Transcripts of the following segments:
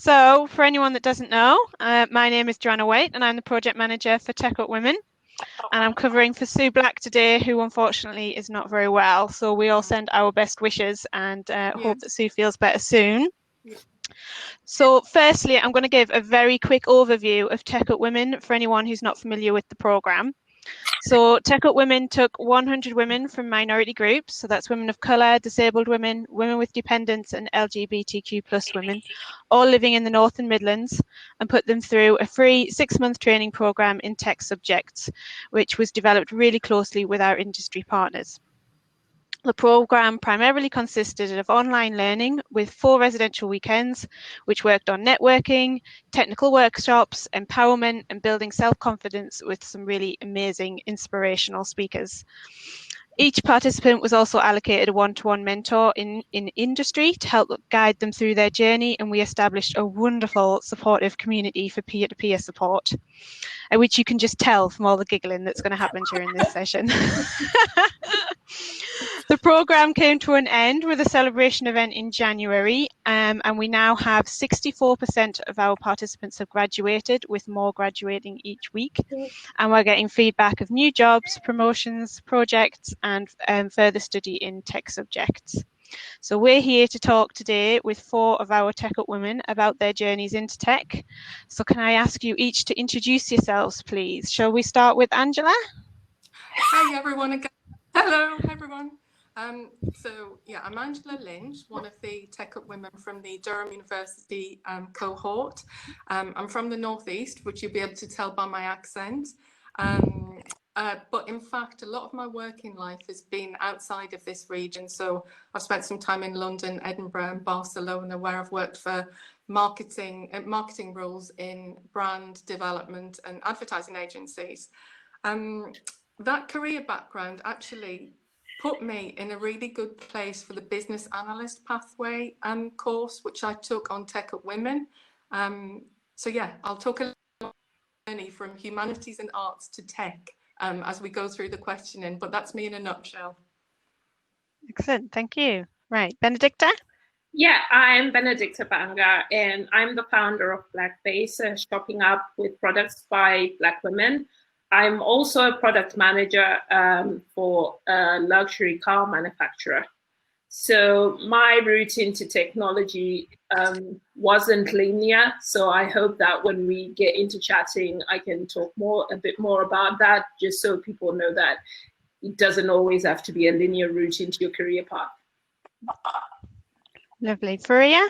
So, for anyone that doesn't know, my name is Joanna Waite and I'm the project manager for TechUPWomen. And I'm covering for Sue Black today, who unfortunately is not very well. So we all send our best wishes and hope that Sue feels better soon. So firstly, I'm going to give a very quick overview of TechUPWomen for anyone who's not familiar with the programme. So TechUPWomen took 100 women from minority groups, so that's women of colour, disabled women, women with dependents and LGBTQ plus women, all living in the North and Midlands, and put them through a free 6-month training programme in tech subjects, which was developed really closely with our industry partners. The programme primarily consisted of online learning with 4 residential weekends, which worked on networking, technical workshops, empowerment, and building self-confidence with some really amazing inspirational speakers. Each participant was also allocated a one-to-one mentor in industry to help guide them through their journey, and we established a wonderful supportive community for peer-to-peer support, which you can just tell from all the giggling that's going to happen during this session. The programme came to an end with a celebration event in January, and we now have 64% of our participants have graduated, with more graduating each week. And we're getting feedback of new jobs, promotions, projects, and further study in tech subjects. So we're here to talk today with 4 of our TechUPWomen about their journeys into tech. So can I ask you each to introduce yourselves, please? Shall we start with Angela? Hi everyone again. Hello everyone. I'm Angela Lynch, one of the TechUPWomen from the Durham University cohort. I'm from the Northeast, which you'll be able to tell by my accent. But in fact, a lot of my working life has been outside of this region. So I've spent some time in London, Edinburgh, and Barcelona, where I've worked for marketing roles in brand development and advertising agencies. That career background actually put me in a really good place for the business analyst pathway course, which I took on TechUPWomen. I'll talk a little about the journey from humanities and arts to tech as we go through the questioning, but that's me in a nutshell. Excellent, thank you. Right, Benedicta? Yeah, I'm Benedicta Banga, and I'm the founder of Blackbase, shopping up with products by Black women. I'm also a product manager for a luxury car manufacturer. So my route into technology wasn't linear. So I hope that when we get into chatting, I can talk a bit more about that, just so people know that it doesn't always have to be a linear route into your career path. Lovely. Freya?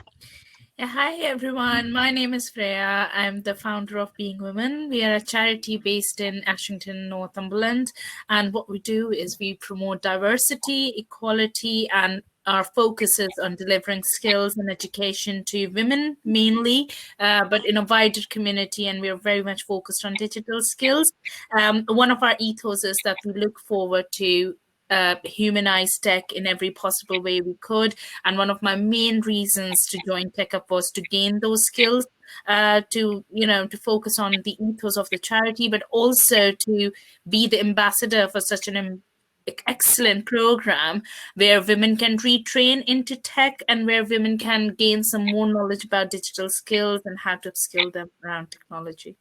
Yeah, hi everyone, my name is Freya. I'm the founder of Being Women. We are a charity based in Ashington, Northumberland, and what we do is we promote diversity, equality, and our focus is on delivering skills and education to women mainly, but in a wider community, and we are very much focused on digital skills. One of our ethos is that we look forward to humanize tech in every possible way we could. And one of my main reasons to join TechUp was to gain those skills, to focus on the ethos of the charity, but also to be the ambassador for such an excellent program where women can retrain into tech and where women can gain some more knowledge about digital skills and how to upskill them around technology.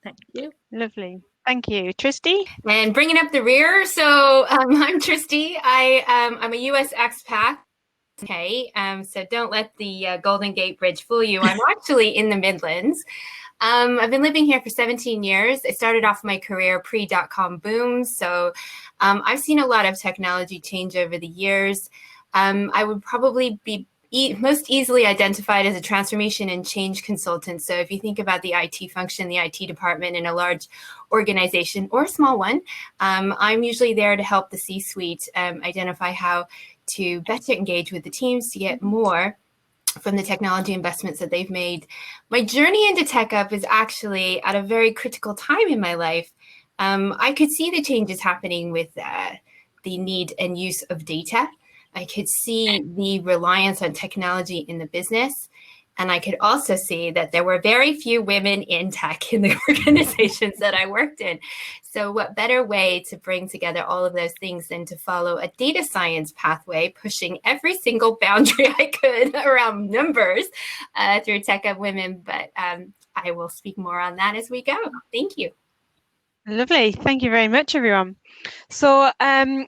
Thank you. Lovely. Thank you. Tristy? And bringing up the rear. So I'm Tristy. I'm a US expat. Okay, so don't let the Golden Gate Bridge fool you. I'm actually in the Midlands. I've been living here for 17 years. I started off my career pre-dot-com boom. So I've seen a lot of technology change over the years. I would probably be most easily identified as a transformation and change consultant. So if you think about the IT function, the IT department in a large organization or a small one, I'm usually there to help the C-suite identify how to better engage with the teams to get more from the technology investments that they've made. My journey into TechUp is actually at a very critical time in my life. I could see the changes happening with the need and use of data. I could see the reliance on technology in the business. And I could also see that there were very few women in tech in the organizations that I worked in. So what better way to bring together all of those things than to follow a data science pathway, pushing every single boundary I could around numbers through TechUPWomen. But I will speak more on that as we go. Thank you. Lovely. Thank you very much, everyone. So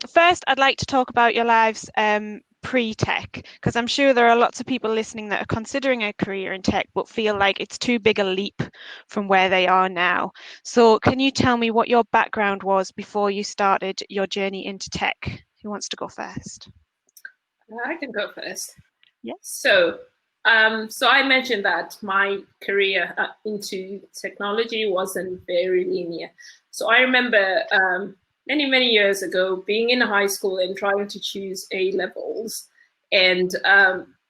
first, I'd like to talk about your lives pre-tech, because I'm sure there are lots of people listening that are considering a career in tech but feel like it's too big a leap from where they are now. So can you tell me what your background was before you started your journey into tech? Who wants to go first? I can go first. Yeah. So I mentioned that my career into technology wasn't very linear. So I remember many years ago being in high school and trying to choose A levels and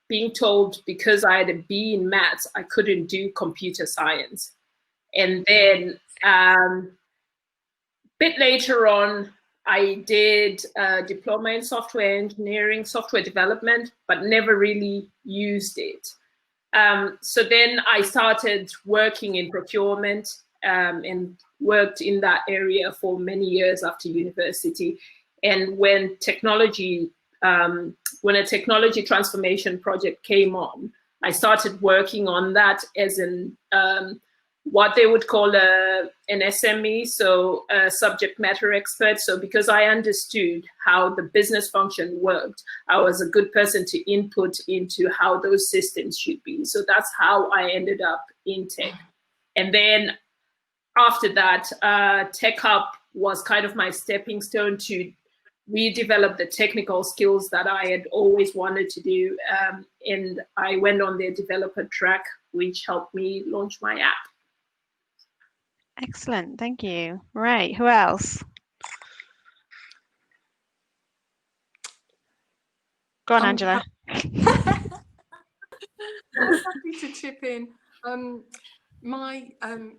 being told because I had a B in maths, I couldn't do computer science. And then a bit later on, I did a diploma in software engineering, software development, but never really used it. So then I started working in procurement and worked in that area for many years after university. And when when a technology transformation project came on, I started working on that as what they would call an SME, so a subject matter expert. So because I understood how the business function worked, I was a good person to input into how those systems should be. So that's how I ended up in tech. And then after that, TechUP was kind of my stepping stone to redevelop the technical skills that I had always wanted to do. And I went on their developer track, which helped me launch my app. Excellent, thank you. Right, who else? Go on, Angela. I'm happy to chip in. My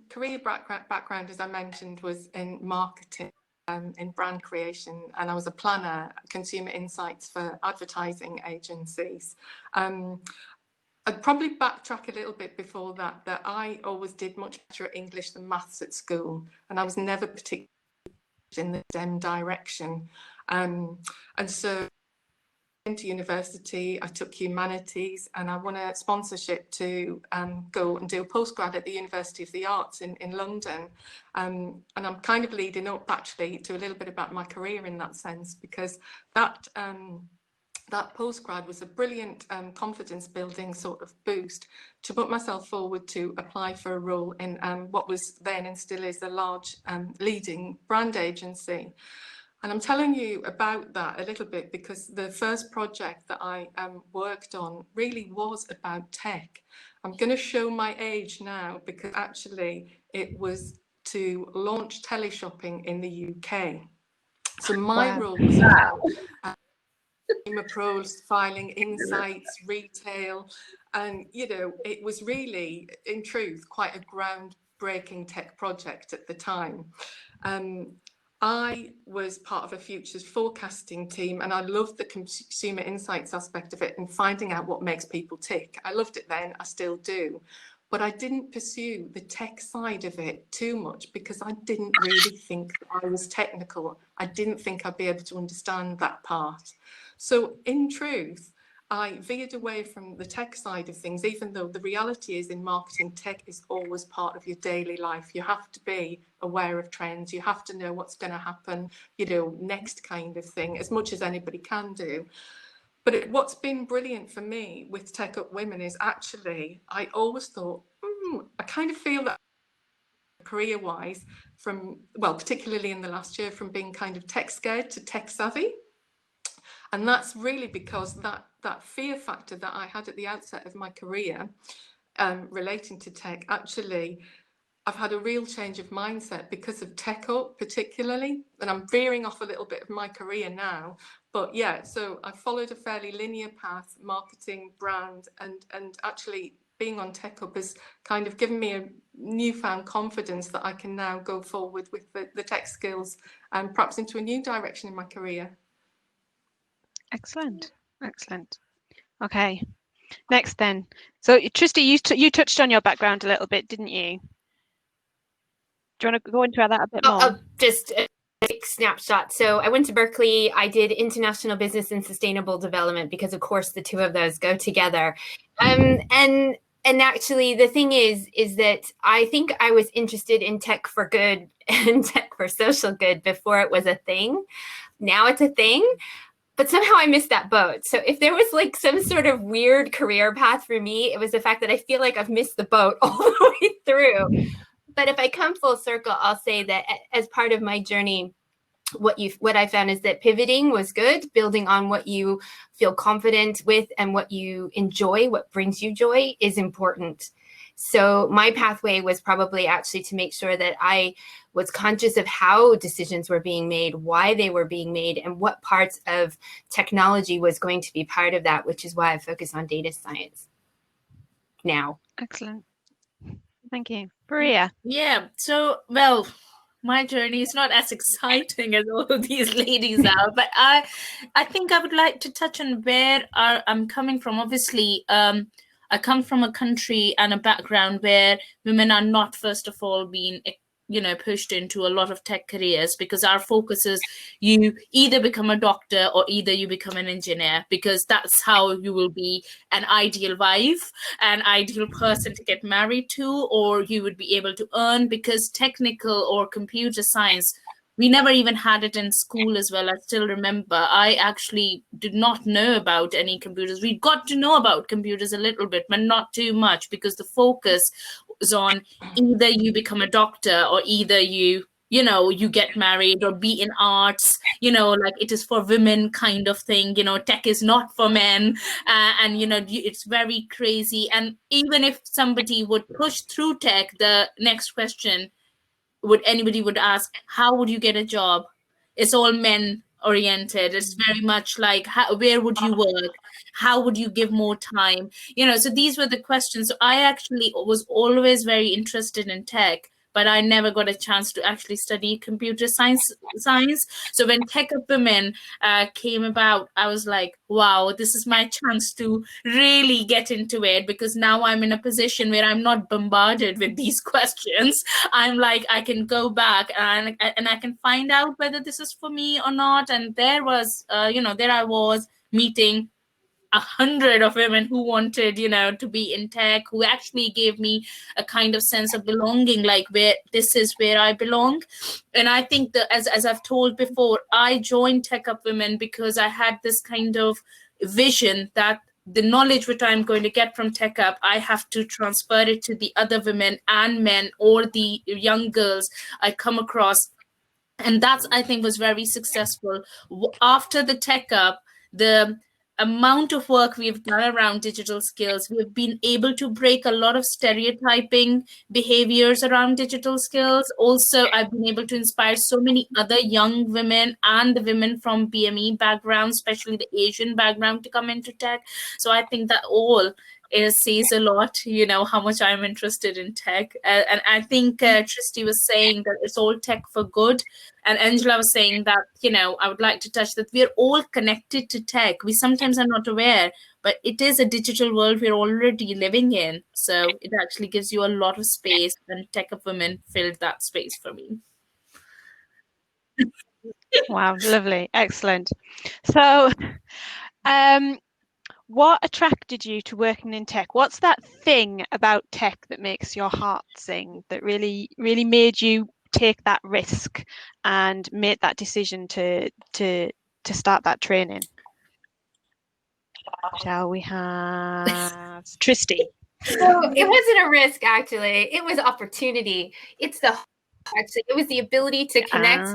career background, as I mentioned, was in marketing, in brand creation, and I was a planner, consumer insights for advertising agencies. I'd probably backtrack a little bit before that I always did much better at English than maths at school, and I was never particularly in the STEM direction. And so into university, I took humanities, and I won a sponsorship to go and do a postgrad at the University of the Arts in London. And I'm kind of leading up actually to a little bit about my career in that sense, because that postgrad was a brilliant confidence building sort of boost to put myself forward to apply for a role in what was then and still is a large leading brand agency. And I'm telling you about that a little bit because the first project that I worked on really was about tech. I'm going to show my age now because actually it was to launch teleshopping in the UK. So my role was about profiling, insights, retail, and it was really, in truth, quite a groundbreaking tech project at the time. I was part of a futures forecasting team, and I loved the consumer insights aspect of it and finding out what makes people tick. I loved it then, I still do. But I didn't pursue the tech side of it too much because I didn't really think that I was technical. I didn't think I'd be able to understand that part. So in truth, I veered away from the tech side of things, even though the reality is in marketing, tech is always part of your daily life. You have to be aware of trends. You have to know what's going to happen, next kind of thing, as much as anybody can do. But what's been brilliant for me with TechUPWomen is actually, I always thought, I kind of feel that career-wise particularly in the last year, from being kind of tech scared to tech savvy. And that's really because that fear factor that I had at the outset of my career relating to tech, actually, I've had a real change of mindset because of TechUp particularly. And I'm veering off a little bit of my career now. But yeah, so I followed a fairly linear path, marketing, brand, and actually being on TechUp has kind of given me a newfound confidence that I can now go forward with the tech skills and perhaps into a new direction in my career. Excellent, excellent. Okay, Next then. So Tristy, you touched on your background a little bit, didn't you? Do you want to go into that a bit more? Just a quick snapshot. So I went to Berkeley. I did international business and sustainable development because, of course, the two of those go together. And actually, the thing is that I think I was interested in tech for good and tech for social good before it was a thing. Now it's a thing. But somehow I missed that boat. So if there was like some sort of weird career path for me, it was the fact that I feel like I've missed the boat all the way through. But if I come full circle, I'll say that as part of my journey, what I found is that pivoting was good, building on what you feel confident with and what you enjoy, what brings you joy is important. So my pathway was probably actually to make sure that I was conscious of how decisions were being made, why they were being made, and what parts of technology was going to be part of that, which is why I focus on data science now. Excellent. Thank you. Maria. Yeah, so, well, my journey is not as exciting as all of these ladies are, but I think I would like to touch on where I'm coming from. Obviously, I come from a country and a background where women are not, first of all, being pushed into a lot of tech careers, because our focus is you either become a doctor or either you become an engineer, because that's how you will be an ideal wife, an ideal person to get married to, or you would be able to earn, because technical or computer science, we never even had it in school as well. I still remember I actually did not know about any computers. We got to know about computers a little bit, but not too much, because the focus was on either you become a doctor or either you get married or be in arts, like it is for women kind of thing, tech is not for men. And, it's very crazy. And even if somebody would push through tech, the next question anybody would ask, how would you get a job? It's all men oriented. It's very much like, where would you work? How would you give more time? So these were the questions. So I actually was always very interested in tech, but I never got a chance to actually study computer science. So when TechUPWomen came about, I was like, wow, this is my chance to really get into it, because now I'm in a position where I'm not bombarded with these questions. I'm like, I can go back and I can find out whether this is for me or not. And there was, there I was meeting 100 of women who wanted, to be in tech, who actually gave me a kind of sense of belonging, like where this is where I belong. And I think that, as I've told before, I joined TechUPWomen because I had this kind of vision that the knowledge which I'm going to get from TechUp, I have to transfer it to the other women and men or the young girls I come across. And that's, I think, was very successful. After the TechUp, the amount of work we've done around digital skills, we've been able to break a lot of stereotyping behaviors around digital skills. Also, I've been able to inspire so many other young women and the women from BME background, especially the Asian background, to come into tech. So I think that all says a lot, how much I'm interested in tech. And I think Tristy was saying that it's all tech for good. And Angela was saying that, I would like to touch that we're all connected to tech. We sometimes are not aware, but it is a digital world we're already living in. So it actually gives you a lot of space, and TechUPWomen filled that space for me. Wow, lovely. Excellent. So, what attracted you to working in tech? What's that thing about tech that makes your heart sing, that really, really made you take that risk and make that decision to start that training? Shall we have Tristy? So it wasn't a risk, actually. It was opportunity. It was the ability to connect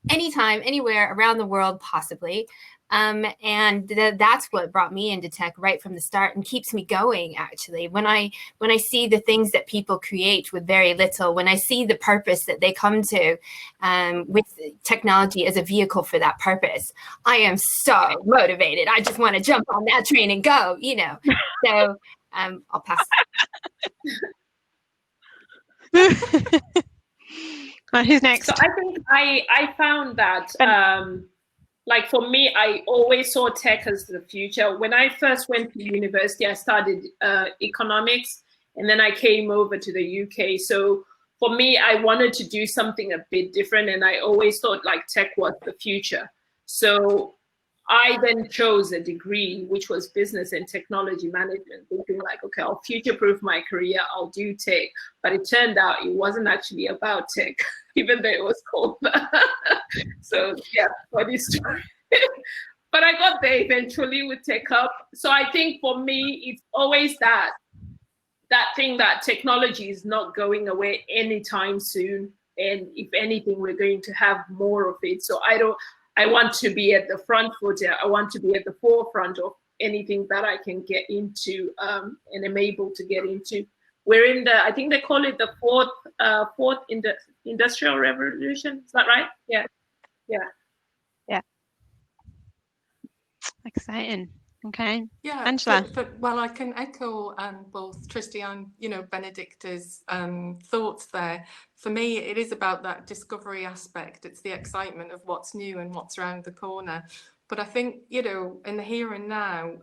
anytime, anywhere around the world, possibly. And that's what brought me into tech right from the start and keeps me going, actually. When I see the things that people create with very little, when I see the purpose that they come to with technology as a vehicle for that purpose, I am so motivated. I just want to jump on that train and go, So I'll pass. Who's next? So I think I found that like for me, I always saw tech as the future. When I first went to university, I studied economics, and then I came over to the UK. So for me, I wanted to do something a bit different, and I always thought like tech was the future. So I then chose a degree, which was business and technology management, thinking like, okay, I'll future-proof my career, I'll do tech. But it turned out it wasn't actually about tech, even though it was called that. So yeah, funny story. But I got there eventually with TechUP. So I think for me, it's always that thing that technology is not going away anytime soon. And if anything, we're going to have more of it. So I want to be at the front foot. I want to be at the forefront of anything that I can get into and am able to get into. We're in the, I think they call it the fourth industrial revolution. Is that right? Yeah. Exciting. Okay. Yeah, Angela. well, I can echo both Tristy and Benedicta's thoughts there. For me, it is about that discovery aspect. It's the excitement of what's new and what's around the corner. But I think in the here and now,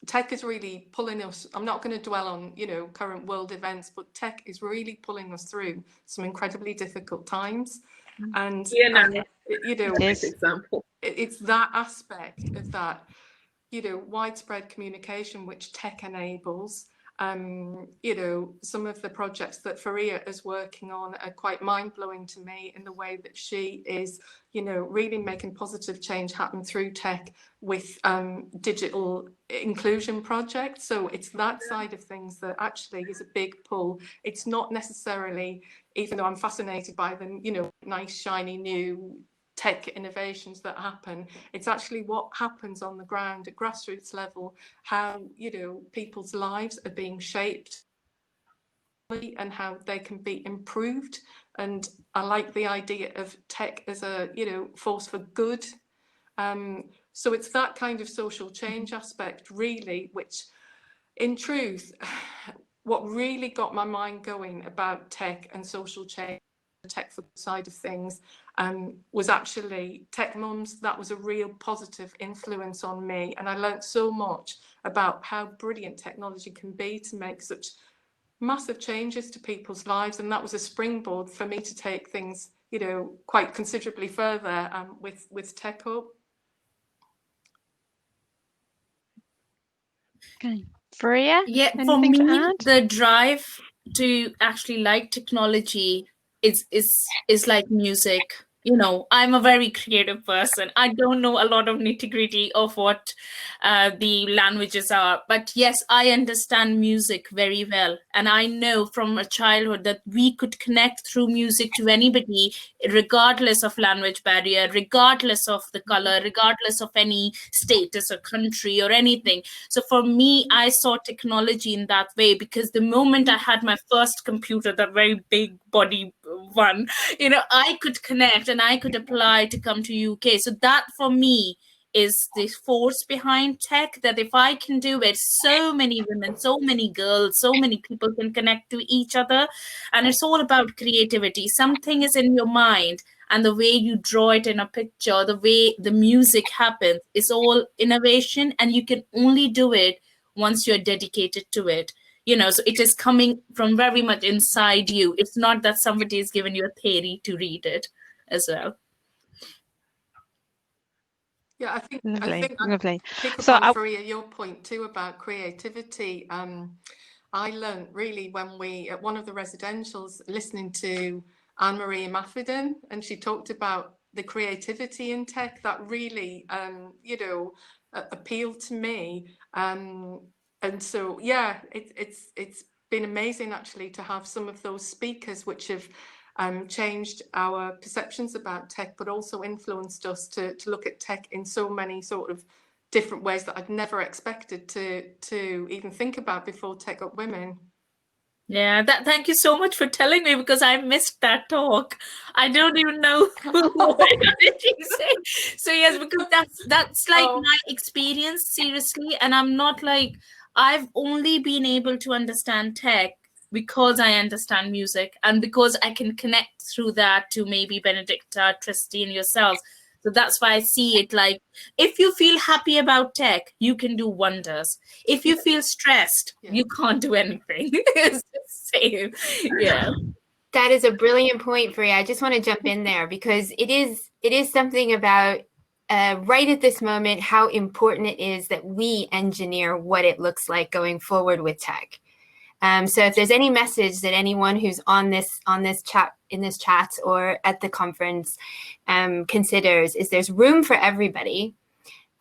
tech is really pulling us. I'm not going to dwell on current world events, but tech is really pulling us through some incredibly difficult times. And example. It's that aspect of that. Widespread communication, which tech enables. Some of the projects that Faria is working on are quite mind-blowing to me in the way that she is, really making positive change happen through tech with digital inclusion projects. So it's that side of things that actually is a big pull. It's not necessarily, even though I'm fascinated by the, nice, shiny, new tech innovations that happen, it's actually what happens on the ground at grassroots level, how people's lives are being shaped and how they can be improved. And I like the idea of tech as a force for good. So it's that kind of social change aspect really, which in truth, what really got my mind going about tech and social change, the tech side of things, was actually Tech Mums. That was a real positive influence on me, and I learned so much about how brilliant technology can be to make such massive changes to people's lives, and that was a springboard for me to take things quite considerably further with TechUP. Okay. Faria? Yeah, for Anything me, to add? the drive to actually like technology is like music. I'm a very creative person. I don't know a lot of nitty-gritty of what the languages are, but yes, I understand music very well, and I know from a childhood that we could connect through music to anybody, regardless of language barrier, regardless of the color, regardless of any status or country or anything. So for me, I saw technology in that way, because the moment I had my first computer, that very big body one, I could connect and I could apply to come to UK. So that for me is the force behind tech, that if I can do it, so many women, so many girls, so many people can connect to each other. And it's all about creativity. Something is in your mind, and the way you draw it in a picture, the way the music happens, is all innovation, and you can only do it once you're dedicated to it. So it is coming from very much inside you. It's not that somebody has given you a theory to read it as well. Yeah, I think Lovely. Pick up So on Faria, your point too about creativity. I learned really when we, at one of the residentials, listening to Anne-Marie Maffeden, and she talked about the creativity in tech that really, appealed to me. And so, yeah, it's been amazing actually to have some of those speakers which have changed our perceptions about tech, but also influenced us to look at tech in so many sort of different ways that I'd never expected to even think about before TechUPWomen. Yeah, thank you so much for telling me, because I missed that talk. I don't even know what did you say. So yes, because that's like my experience, seriously. And I'm not like, I've only been able to understand tech because I understand music, and because I can connect through that to maybe Benedicta, Tristy, and yourselves. So that's why I see it like, if you feel happy about tech, you can do wonders. If you feel stressed, you can't do anything. It's the same. Yeah. That is a brilliant point, Freya. I just want to jump in there because it is something about right at this moment how important it is that we engineer what it looks like going forward with tech. So if there's any message that anyone who's on this chat or at the conference considers, is there's room for everybody,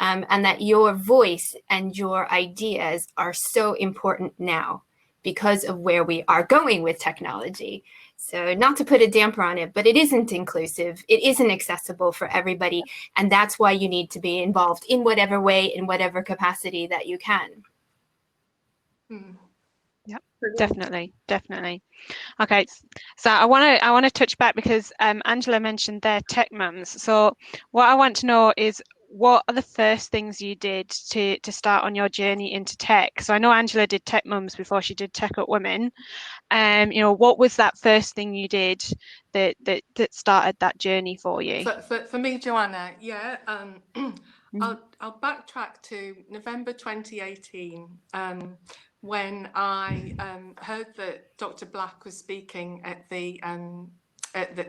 and that your voice and your ideas are so important now because of where we are going with technology. So not to put a damper on it, but it isn't inclusive. It isn't accessible for everybody. And that's why you need to be involved in whatever way, in whatever capacity that you can. Yeah, definitely. Okay, so I want to touch back because Angela mentioned their tech mums. So what I want to know is, what are the first things you did to start on your journey into tech? So I know Angela did Tech Mums before she did TechUPWomen. What was that first thing you did that started that journey for you? For me, Joanna, I'll backtrack to November 2018 when I heard that Dr. Black was speaking at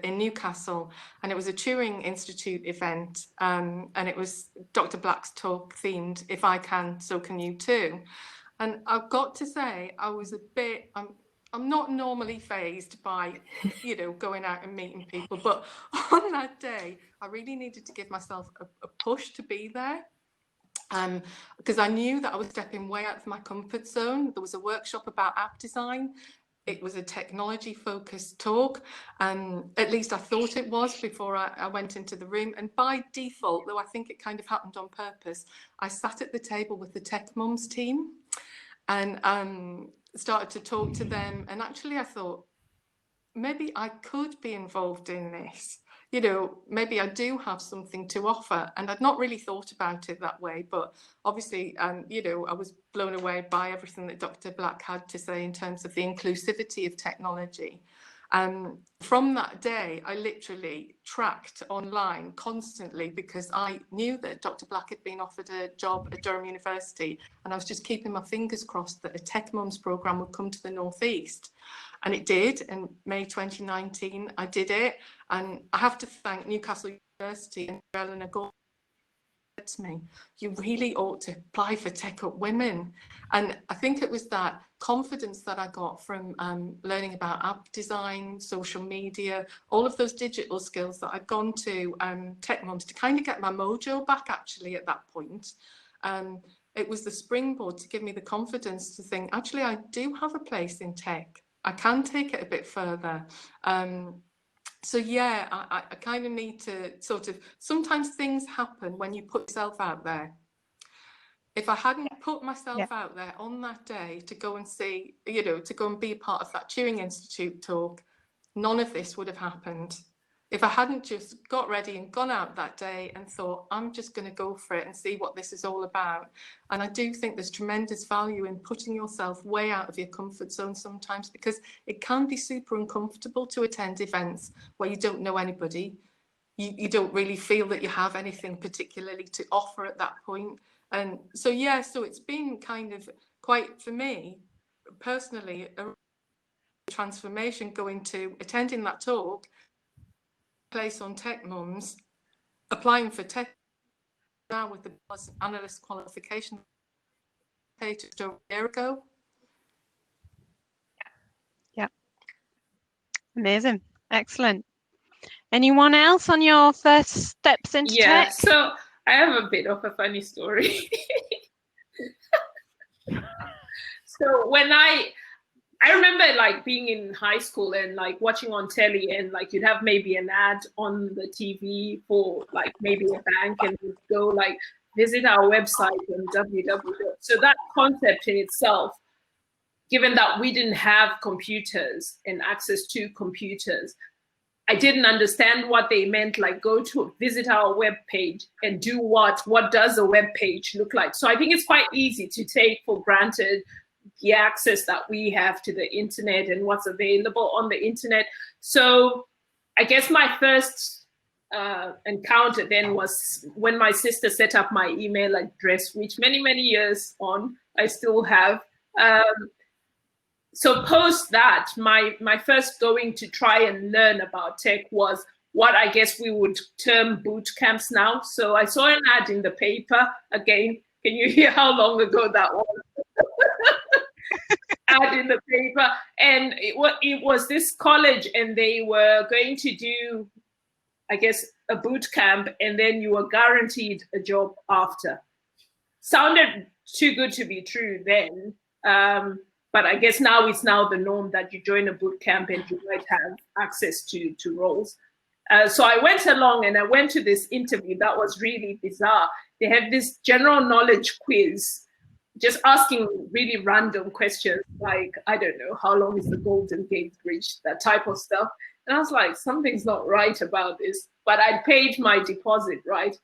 in Newcastle, and it was a Turing Institute event, and it was Dr. Black's talk themed "If I Can, So Can You Too." And I've got to say, I was a bit. I'm not normally fazed by, going out and meeting people, but on that day, I really needed to give myself a push to be there. Because I knew that I was stepping way out of my comfort zone. There was a workshop about app design. It was a technology-focused talk. At least I thought it was before I went into the room. And by default, though I think it kind of happened on purpose, I sat at the table with the Tech Mums team and started to talk to them. And actually, I thought, maybe I could be involved in this. Maybe I do have something to offer. And I'd not really thought about it that way. But obviously, I was blown away by everything that Dr. Black had to say in terms of the inclusivity of technology. From that day, I literally tracked online constantly because I knew that Dr. Black had been offered a job at Durham University, and I was just keeping my fingers crossed that a Tech Mums programme would come to the Northeast. And it did. In May 2019, I did it. And I have to thank Newcastle University and Eleanor Gordon said to me, you really ought to apply for TechUPWomen. And I think it was that confidence that I got from learning about app design, social media, all of those digital skills that I'd gone to Tech Mums to kind of get my mojo back actually at that point. It was the springboard to give me the confidence to think, actually, I do have a place in tech. I can take it a bit further. So yeah, I kind of need to sort of, sometimes things happen when you put yourself out there. If I hadn't put myself out there on that day to go and see, to go and be a part of that Turing Institute talk, none of this would have happened. If I hadn't just got ready and gone out that day and thought, I'm just going to go for it and see what this is all about. And I do think there's tremendous value in putting yourself way out of your comfort zone sometimes, because it can be super uncomfortable to attend events where you don't know anybody. You don't really feel that you have anything particularly to offer at that point. And so, yeah, so it's been kind of quite, for me, personally, a transformation going to attending that talk, place on Tech Mums, applying for tech now with the analyst qualification just over a year ago. Yeah. Amazing. Excellent. Anyone else on your first steps into tech? So I have a bit of a funny story. So when I remember like being in high school and like watching on telly, and like you'd have maybe an ad on the TV for like maybe a bank, and you'd go like visit our website and www. So that concept in itself, given that we didn't have computers and access to computers, I didn't understand what they meant, like go to visit our web page and do what does a web page look like? So I think it's quite easy to take for granted the access that we have to the internet and what's available on the internet. So I guess my first encountered then was when my sister set up my email address, which many years on I still have. So post that, my first going to try and learn about tech was what I guess we would term boot camps now. So I saw an ad in the paper. Again, can you hear how long ago that was? Ad in the paper, and it was this college, and they were going to do, I guess, a boot camp, and then you were guaranteed a job after. Sounded too good to be true then, but I guess now it's the norm that you join a boot camp and you might have access to roles. So I went along and I went to this interview that was really bizarre. They had this general knowledge quiz, just asking really random questions like, I don't know, how long is the Golden Gate Bridge, that type of stuff. And I was like, something's not right about this. But I paid my deposit, right?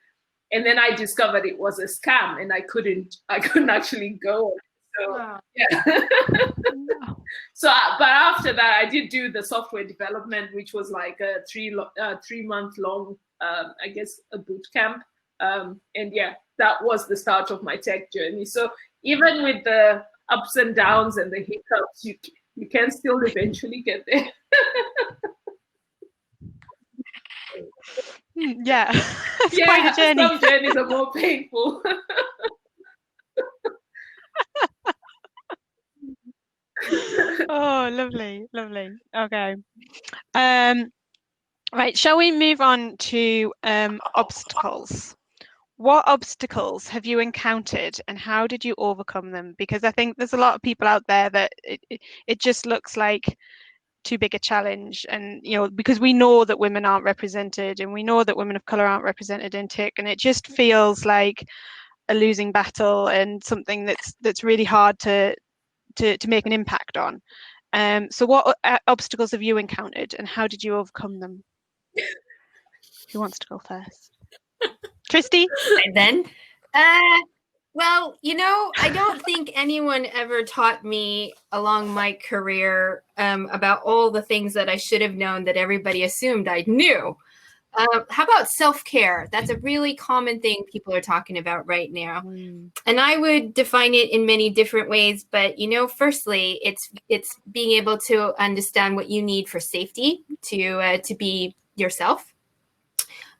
And then I discovered it was a scam, and I couldn't actually go. So Wow. yeah. So, but after that, I did do the software development, which was like a 3-month long, I guess, a boot camp. And yeah, that was the start of my tech journey. So even with the ups and downs and the hiccups, you can still eventually get there. Yeah, it's Yeah, quite a journey. some journeys are more painful. Oh, lovely. Okay. Right, shall we move on to obstacles? What obstacles have you encountered and how did you overcome them? Because I think there's a lot of people out there that it just looks like too big a challenge, and because we know that women aren't represented and we know that women of color aren't represented in tech, and it just feels like a losing battle and something that's really hard to make an impact on. So what obstacles have you encountered and how did you overcome them? Who wants to go first? Christy? And then, well, I don't think anyone ever taught me along my career about all the things that I should have known that everybody assumed I knew. How about self-care? That's a really common thing people are talking about right now. And I would define it in many different ways. But, firstly, it's being able to understand what you need for safety to be yourself.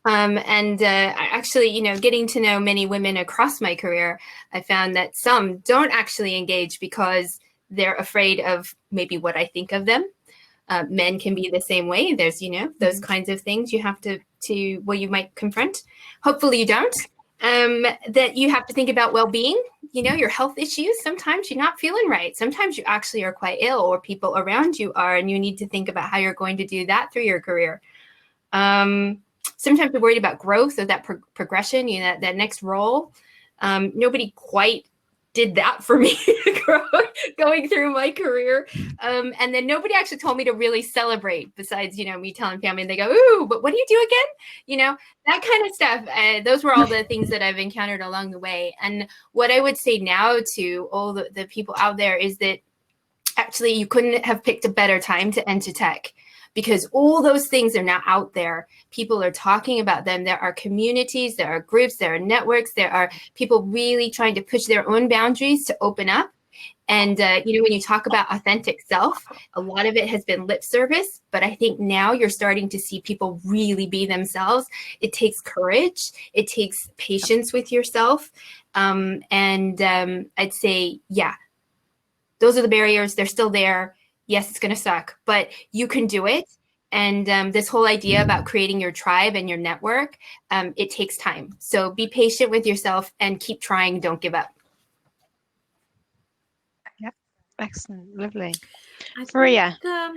And actually, getting to know many women across my career, I found that some don't actually engage because they're afraid of maybe what I think of them. Men can be the same way. There's, those kinds of things you have to you might confront. Hopefully you don't. That you have to think about well-being, your health issues. Sometimes you're not feeling right. Sometimes you actually are quite ill or people around you are, and you need to think about how you're going to do that through your career. Sometimes you're worried about growth or that progression, that next role. Nobody quite did that for me going through my career. And then nobody actually told me to really celebrate besides, me telling family, and they go, ooh, but what do you do again? That kind of stuff. Those were all the things that I've encountered along the way. And what I would say now to all the people out there is that actually you couldn't have picked a better time to enter tech, because all those things are now out there. People are talking about them. There are communities, there are groups, there are networks, there are people really trying to push their own boundaries to open up. And, when you talk about authentic self, a lot of it has been lip service, but I think now you're starting to see people really be themselves. It takes courage. It takes patience with yourself. I'd say, yeah, those are the barriers. They're still there. Yes, it's going to suck, but you can do it. And this whole idea about creating your tribe and your network, it takes time. So be patient with yourself and keep trying. Don't give up. Yep. Excellent. Lovely. Maria. For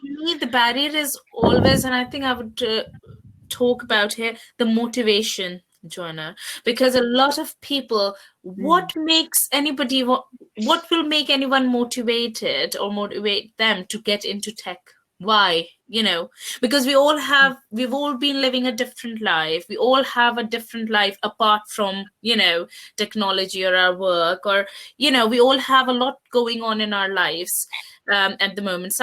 me, the barrier is always, and I think I would talk about here, the motivation, Joanna, because a lot of people, what makes anybody, what will make anyone motivated or motivate them to get into tech? Why? Because we've all been living a different life. We all have a different life apart from, technology or our work, or, we all have a lot going on in our lives. at the moment.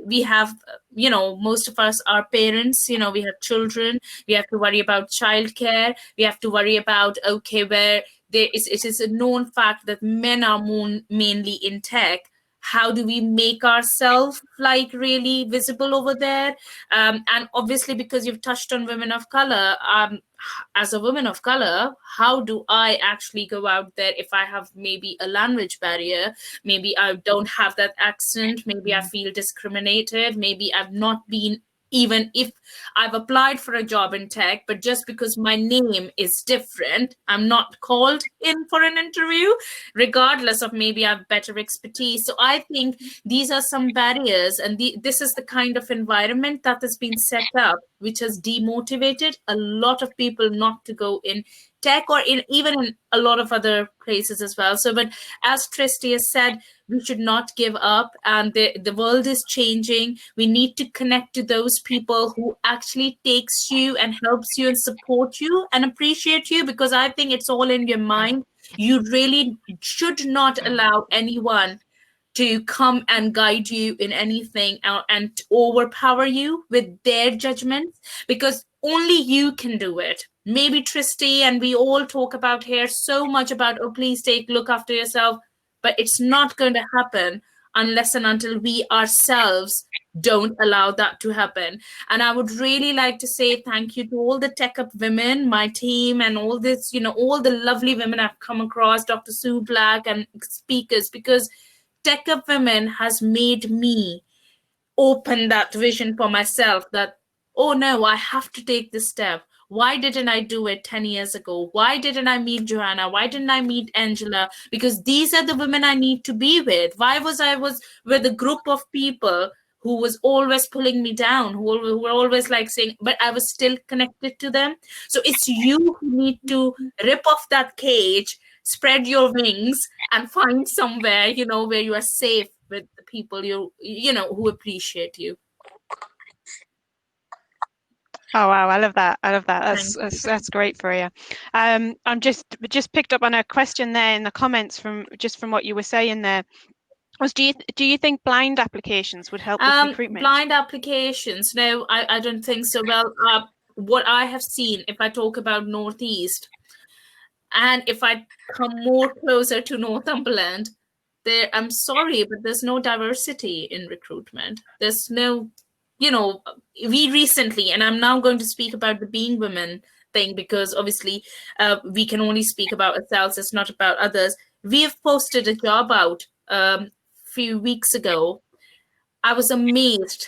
We have, most of us are parents, we have children, we have to worry about childcare, we have to worry about, okay, where it is a known fact that men are mainly in tech. How do we make ourselves like really visible over there? And obviously, because you've touched on women of color, as a woman of color, how do I actually go out there if I have maybe a language barrier? Maybe I don't have that accent. Maybe I feel discriminated. Maybe I've not been, even if I've applied for a job in tech, but just because my name is different, I'm not called in for an interview, regardless of maybe I have better expertise. So I think these are some barriers, and this is the kind of environment that has been set up, which has demotivated a lot of people not to go in tech, or even in a lot of other places as well. So, but as Tristy has said, we should not give up, and the world is changing. We need to connect to those people who actually takes you and helps you and support you and appreciate you, because I think it's all in your mind. You really should not allow anyone to come and guide you in anything and to overpower you with their judgments, because only you can do it. Maybe Tristy and we all talk about here so much about, oh, please look after yourself, but it's not going to happen unless and until we ourselves don't allow that to happen. And I would really like to say thank you to all the TechUp women, my team, and all this, all the lovely women I've come across, Dr. Sue Black and speakers, because TechUPWomen has made me open that vision for myself that, oh no, I have to take this step. Why didn't I do it 10 years ago? Why didn't I meet Joanna? Why didn't I meet Angela? Because these are the women I need to be with. Why was I with a group of people who was always pulling me down, who were always like saying, but I was still connected to them. So it's you who need to rip off that cage, spread your wings, and find somewhere, where you are safe with the people who appreciate you. Oh wow, I love that. That's great for you. I'm just picked up on a question there in the comments from what you were saying there. Do you think blind applications would help with recruitment? Blind applications? No, I don't think so. Well, what I have seen, if I talk about Northeast, and if I come more closer to Northumberland, I'm sorry, but there's no diversity in recruitment. There's no, we recently, and I'm now going to speak about the being women thing, because obviously we can only speak about ourselves, it's not about others. We have posted a job out a few weeks ago. I was amazed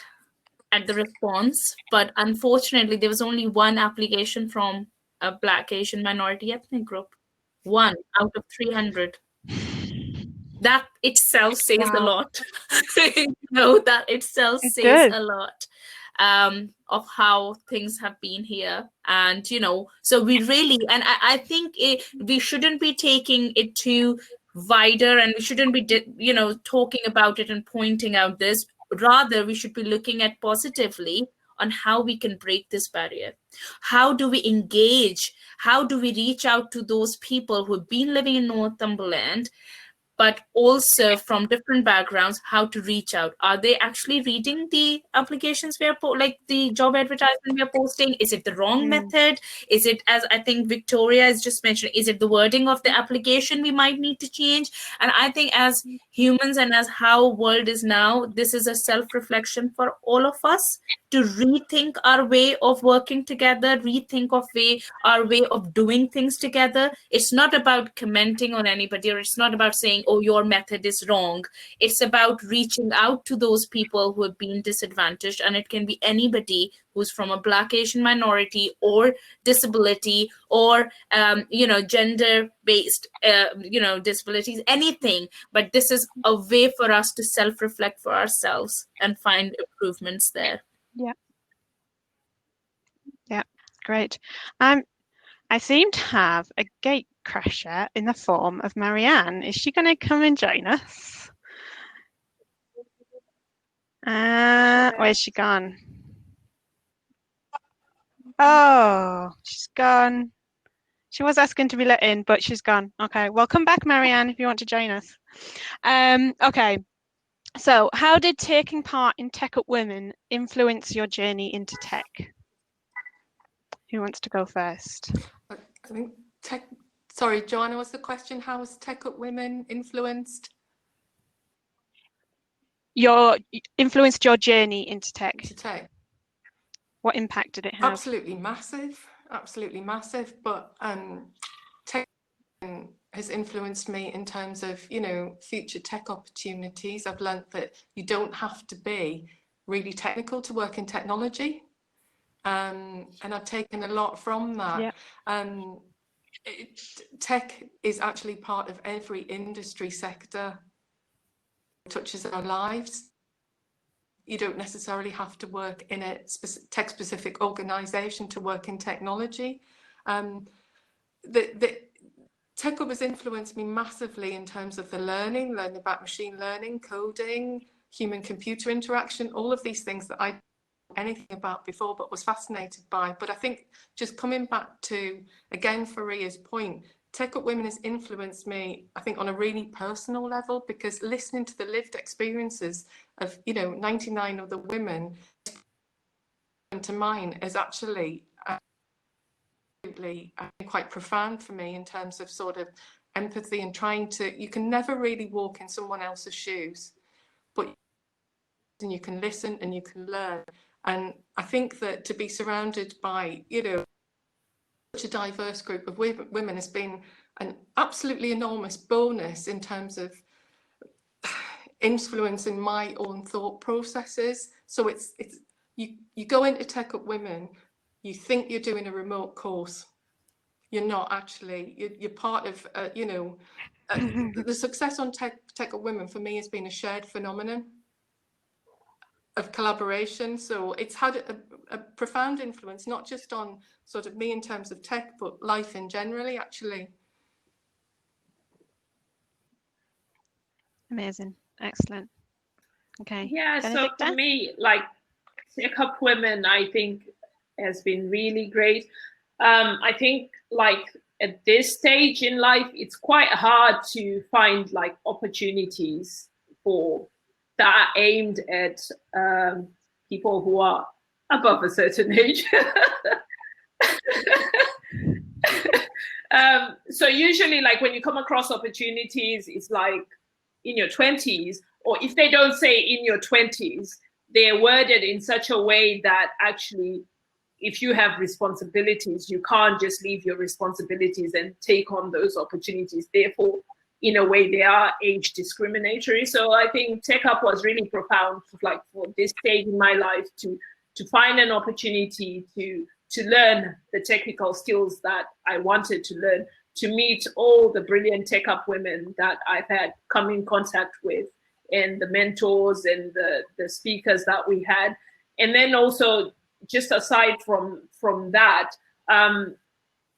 at the response, but unfortunately there was only one application from a Black Asian minority ethnic group. 1 out of 300. That itself says a lot. That itself says a lot of how things have been here. And, so we really, and I think we shouldn't be taking it too wider, and we shouldn't be, talking about it and pointing out this. Rather, we should be looking at positively on how we can break this barrier. How do we engage? How do we reach out to those people who have been living in Northumberland, but also from different backgrounds, how to reach out? Are they actually reading the applications we are like the job advertisement we are posting? Is it the wrong method? Is it, as I think Victoria has just mentioned, is it the wording of the application we might need to change? And I think as humans and as how world is now, this is a self-reflection for all of us to rethink our way of working together, rethink our way of doing things together. It's not about commenting on anybody, or it's not about saying, oh, your method is wrong. It's about reaching out to those people who have been disadvantaged, and it can be anybody who's from a Black Asian minority or disability or gender-based disabilities, anything. But this is a way for us to self-reflect for ourselves and find improvements there. Yeah, great. I seem to have a gate crasher in the form of Marianne. Is she going to come and join us? Where's she gone? Oh, she's gone. She was asking to be let in, but she's gone. Okay, well, come back, Marianne, if you want to join us. Okay, So how did taking part in TechUP Women influence your journey into tech? Who wants to go first? I think sorry, Joanna, was the question, how has TechUp Women influenced Your journey into tech? What impact did it have? Absolutely massive, absolutely massive. But tech has influenced me in terms of, you know, future tech opportunities. I've learned that you don't have to be really technical to work in technology. And I've taken a lot from that. Yeah. Tech is actually part of every industry sector. It touches our lives. You don't necessarily have to work in a tech-specific organisation to work in technology. TechUp has influenced me massively in terms of the learning about machine learning, coding, human-computer interaction, all of these things that I didn't know anything about before but was fascinated by. But I think just coming back to, again, Faria's point, TechUp Women has influenced me, I think, on a really personal level, because listening to the lived experiences of, you know, 99 other women to mine is actually quite profound for me in terms of sort of empathy and trying to, you can never really walk in someone else's shoes, but you can listen and you can learn. And I think that to be surrounded by, you know, such a diverse group of women has been an absolutely enormous bonus in terms of influencing my own thought processes. So it's you go into TechUp Women, you think you're doing a remote course. You're not actually. You're part of, you know, the success on TechUp Women for me has been a shared phenomenon of collaboration. So it's had a profound influence, not just on sort of me in terms of tech, but life in generally, actually. Amazing. Excellent. Okay. Yeah, Benedicta? so for me, like, TechUp Women, I think, has been really great. I think, like, at this stage in life, it's quite hard to find, like, opportunities for that are aimed at people who are above a certain age. So usually, like, when you come across opportunities, it's like in your 20s, or if they don't say in your 20s, they're worded in such a way that actually, if you have responsibilities, you can't just leave your responsibilities and take on those opportunities. Therefore, in a way, they are age discriminatory. So I think TechUp was really profound, like, for this stage in my life, to find an opportunity to learn the technical skills that I wanted to learn, to meet all the brilliant TechUp women that I've had come in contact with, and the mentors and the speakers that we had. And then also, just aside from that,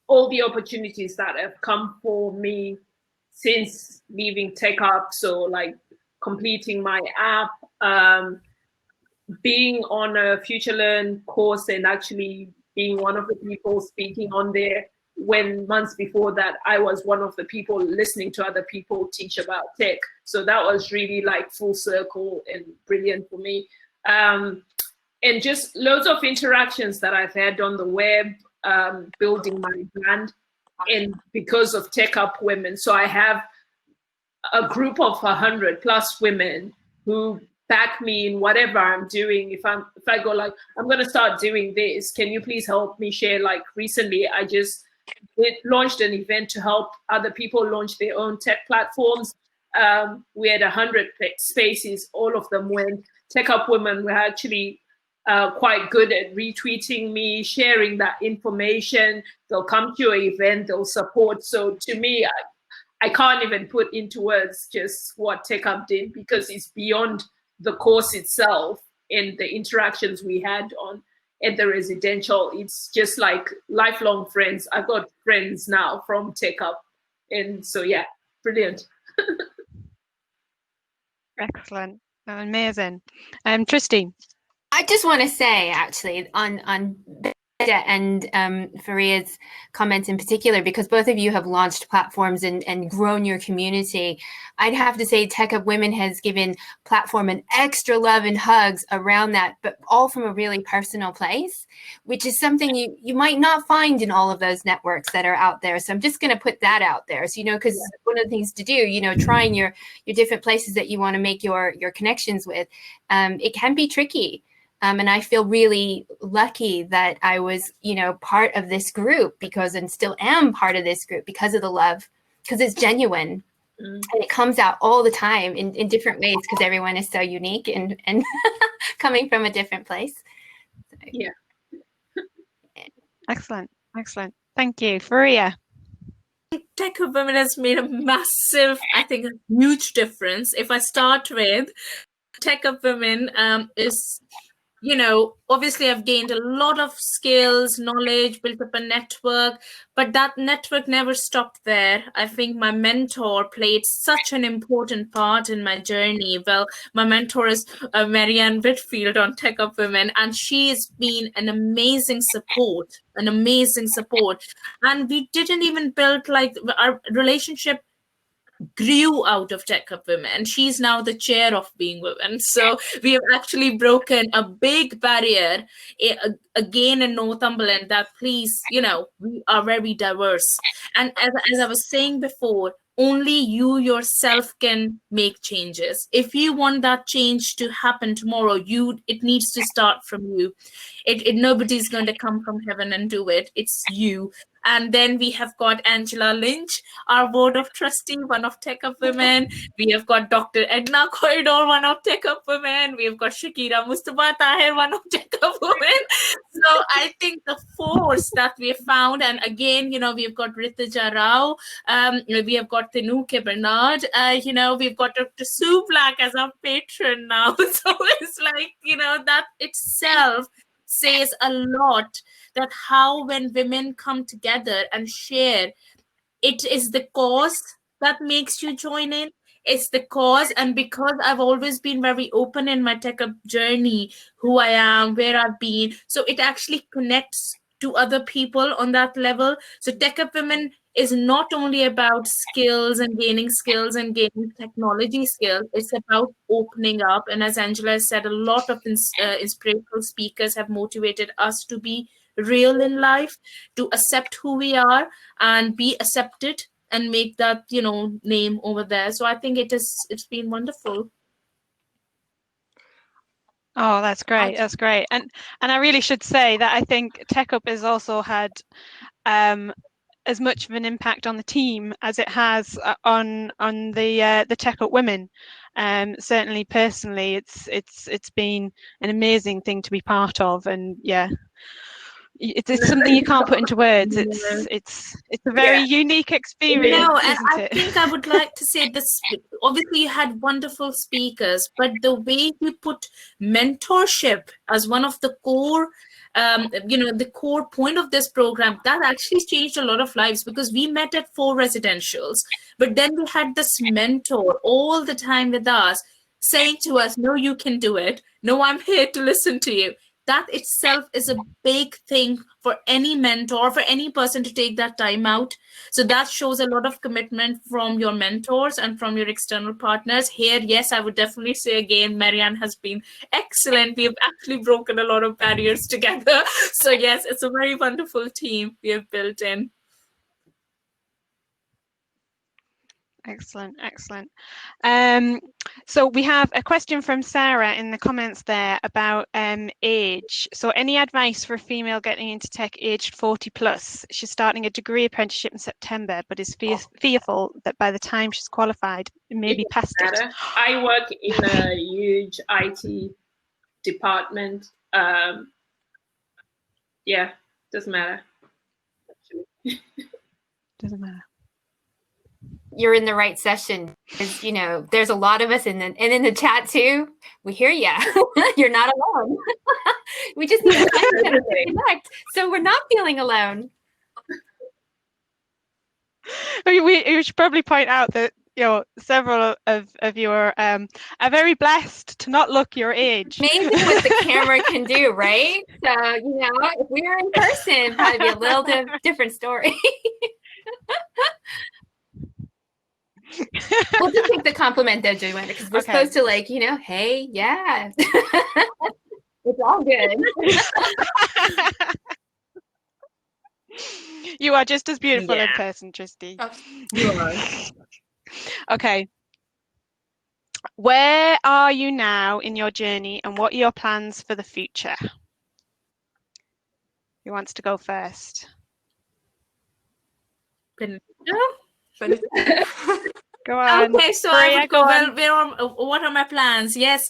all the opportunities that have come for me since leaving TechUp, so like completing my app, being on a Future Learn course and actually being one of the people speaking on there, when months before that, I was one of the people listening to other people teach about tech. So that was really like full circle and brilliant for me. And just loads of interactions that I've had on the web, building my brand, and because of TechUp Women. So I have a group of 100+ women who back me in whatever I'm doing. If I go like, I'm gonna start doing this, can you please help me share? Like recently, I just launched an event to help other people launch their own tech platforms. We had 100 spaces, all of them went. TechUp Women were actually quite good at retweeting me, sharing that information. They'll come to your event, they'll support. So to me, I can't even put into words just what TechUp did, because it's beyond the course itself and the interactions we had at the residential. It's just like lifelong friends. I've got friends now from TechUp. And so, yeah, brilliant. Excellent. Amazing. Tristy. I just want to say, actually, on and Faria's comments in particular, because both of you have launched platforms and grown your community. I'd have to say TechUPWomen has given platform an extra love and hugs around that, but all from a really personal place, which is something you might not find in all of those networks that are out there. So I'm just going to put that out there. So, because one of the things to do, trying your different places that you want to make your connections with, it can be tricky. And I feel really lucky that I was, part of this group and still am part of this group because of the love, because it's genuine. And it comes out all the time in different ways because everyone is so unique and coming from a different place. So, yeah. Excellent. Thank you. Faria. TechUPWomen has made a massive, I think, a huge difference. If I start with TechUPWomen is, obviously I've gained a lot of skills, knowledge, built up a network, but that network never stopped there. I think my mentor played such an important part in my journey. Well, my mentor is Marianne Whitfield on TechUPWomen, and she's been an amazing support. And we didn't even build, our relationship grew out of TechUPWomen. She's now the chair of Being Women. So we have actually broken a big barrier again in Northumberland that please, we are very diverse. And as I was saying before, only you yourself can make changes. If you want that change to happen tomorrow, it needs to start from you. Nobody's going to come from heaven and do it. It's you. And then we have got Angela Lynch, our board of trustee, one of TechUPWomen. We have got Dr. Edna Corridor, one of TechUPWomen. We have got Shakira Mustafa Tahir, one of TechUPWomen. So I think the force that we have found, and again, we've got Rituja Rao, we have got Tenuke Bernard, we've got Dr. Sue Black as our patron now. So it's that itself says a lot, that how when women come together and share, it is the cause that makes you join in. It's the cause. And because I've always been very open in my TechUp journey, who I am, where I've been, so it actually connects to other people on that level. So TechUPWomen is not only about skills and gaining technology skills. It's about opening up. And as Angela said, a lot of inspirational speakers have motivated us to be real in life, to accept who we are and be accepted and make that, name over there. So I think it's been wonderful. Oh, that's great. That's great. And I really should say that I think TechUp has also had as much of an impact on the team as it has on the TechUPWomen. Certainly personally, it's been an amazing thing to be part of, and yeah, it's something you can't put into words. It's a very unique experience. And I think I would like to say this. Obviously, you had wonderful speakers, but the way you put mentorship as one of the core, the core point of this program, that actually changed a lot of lives, because we met at 4 residentials, but then we had this mentor all the time with us saying to us, no, you can do it. No, I'm here to listen to you. That itself is a big thing for any mentor, for any person to take that time out. So that shows a lot of commitment from your mentors and from your external partners. Here, yes, I would definitely say again, Marianne has been excellent. We have actually broken a lot of barriers together. So yes, it's a very wonderful team we have built in. Excellent. So we have a question from Sarah in the comments there about age. So any advice for a female getting into tech aged 40 plus? She's starting a degree apprenticeship in September, but is fearful that by the time she's qualified, it may be past it. I work in a huge IT department. Doesn't matter. Doesn't matter. You're in the right session, because there's a lot of us in the chat too. We hear ya. You're not alone. We just need to find each other to connect, so we're not feeling alone. We should probably point out that several of you are very blessed to not look your age. Amazing what the camera can do, right? So, if we were in person, it'd probably be a little different story. We'll just take the compliment though, Joanna, because we're supposed to hey, yeah. It's all good. You are just as beautiful in person, Tristy. You are. Okay. Where are you now in your journey, and what are your plans for the future? Who wants to go first? Go on. Okay, so I would go, what are my plans? Yes,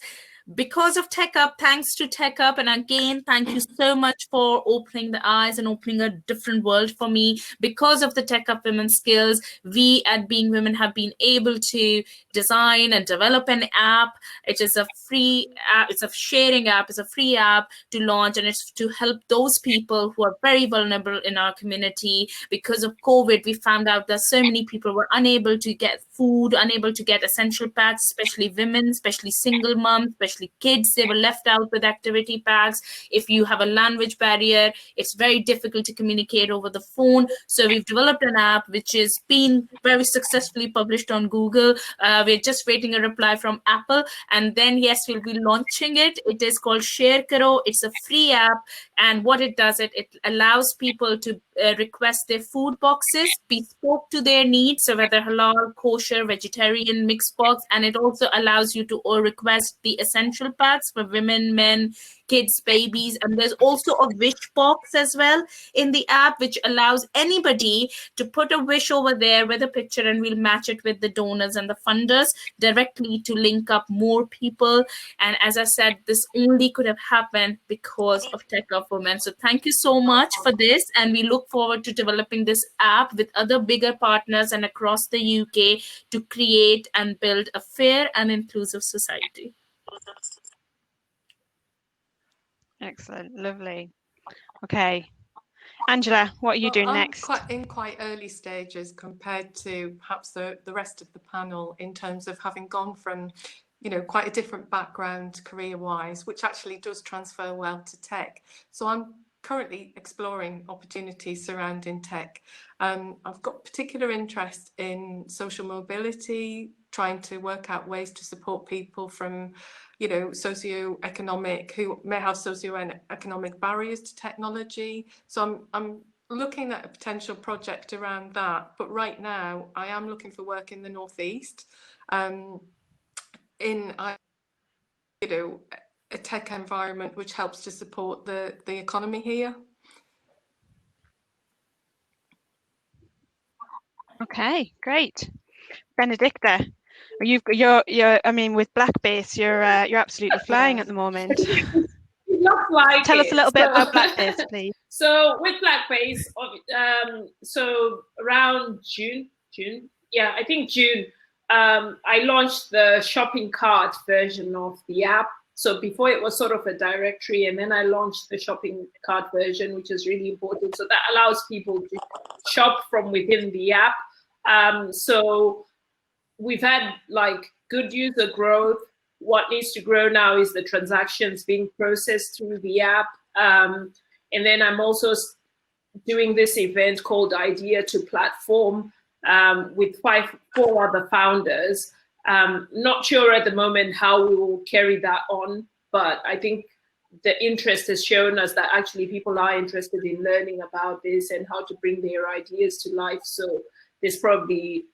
because of TechUP, thanks to TechUP, and again, thank you so much for opening the eyes and opening a different world for me. Because of the TechUP Women skills, we at Being Women have been able to design and develop an app. It is a free app, it's a sharing app, it's a free app to launch, and it's to help those people who are very vulnerable in our community. Because of COVID, we found out that so many people were unable to get food, unable to get essential packs, especially women, especially single moms, especially kids. They were left out with activity packs. If you have a language barrier, it's very difficult to communicate over the phone. So we've developed an app which is been very successfully published on Google. We're just waiting a reply from Apple, and then yes, we'll be launching it. It is called Share Karo. It's a free app, and what it does, it allows people to request their food boxes bespoke to their needs, so whether halal, kosher, vegetarian, mixed box, and it also allows you to request the essential packs for women, men, kids, babies, and there's also a wish box as well in the app, which allows anybody to put a wish over there with a picture, and we'll match it with the donors and the funders directly to link up more people. And as I said, this only could have happened because of TechUPWomen. So thank you so much for this, and we look forward to developing this app with other bigger partners and across the UK to create and build a fair and inclusive society. Excellent, lovely. Okay, Angela, what are you doing next? In quite early stages compared to perhaps the rest of the panel, in terms of having gone from, quite a different background career-wise, which actually does transfer well to tech. So I'm currently exploring opportunities surrounding tech. I've got particular interest in social mobility, trying to work out ways to support people from socioeconomic, who may have socioeconomic barriers to technology. So I'm looking at a potential project around that. But right now, I am looking for work in the Northeast, in a tech environment which helps to support the economy here. Okay, great. Benedicta, you're I mean, with Blackbase, you're absolutely flying at the moment. Like Tell us a little bit about Blackbase, please. So with Blackbase, so around June, I think June, I launched the shopping cart version of the app. So before it was sort of a directory, and then I launched the shopping cart version, which is really important. So that allows people to shop from within the app. So we've had like good user growth. What needs to grow now is the transactions being processed through the app. And then I'm also doing this event called Idea to Platform with 4 other founders. Not sure at the moment how we will carry that on, but I think the interest has shown us that actually people are interested in learning about this and how to bring their ideas to life. So there's probably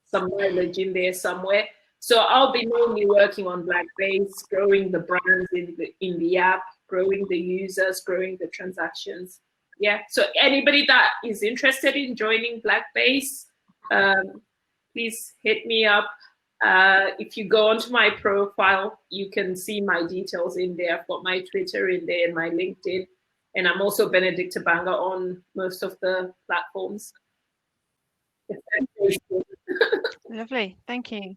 some knowledge in there somewhere. So I'll be mainly working on Blackbase, growing the brands in the app, growing the users, growing the transactions. Yeah, so anybody that is interested in joining Blackbase, please hit me up. If you go onto my profile, you can see my details in there. I've got my Twitter in there and my LinkedIn. And I'm also Benedicta Banga on most of the platforms. Lovely, thank you.